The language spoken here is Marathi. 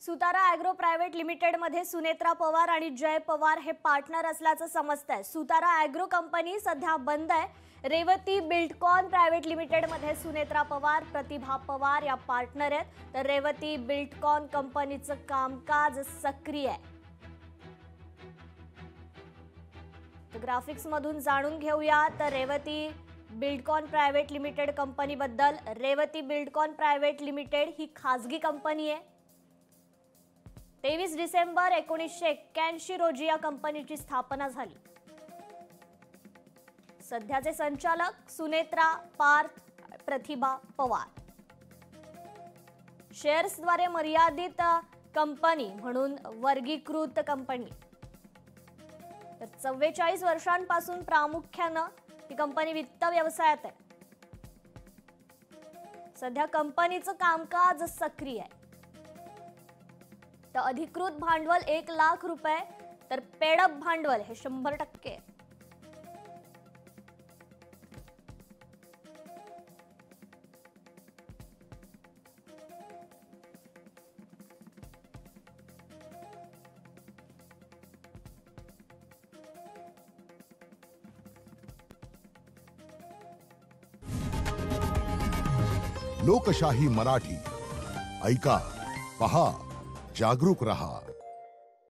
सुतारा ॲग्रो प्रायव्हेट लिमिटेडमध्ये सुनेत्रा पवार आणि जय पवार हे पार्टनर असल्याचं समजतंय। सुतारा ॲग्रो कंपनी सध्या बंद आहे। रेवती बिल्डकॉन प्रायव्हेट लिमिटेडमध्ये सुनेत्रा पवार, प्रतिभा पवार या पार्टनर आहेत, तर रेवती बिल्डकॉन कंपनीचं कामकाज सक्रिय आहे। तर ग्राफिक्स मधून जाणून घेऊया तर Revati Buildcon private limited company बद्दल। रेवती बिल्डकॉन प्रायव्हेट लिमिटेड ही खासगी कंपनी आहे। 23 डिसेंबर 1981 रोजी या कंपनीची स्थापना झाली। सध्याचे संचालक सुनेत्रा, पार्थ, प्रतिभा पवार। शेअर्सद्वारे मर्यादित कंपनी म्हणून वर्गीकृत कंपनी। तर 44 वर्षांपासून प्रामुख्याने ही कंपनी वित्त व्यवसायात आहे। सध्या कंपनीचं कामकाज सक्रिय आहे। तर अधिकृत भांडवल 1 लाख रुपये, तर पेडअप भांडवल हे 100%। लोकशाही मराठी ऐका, पहा, जागरूक रहा।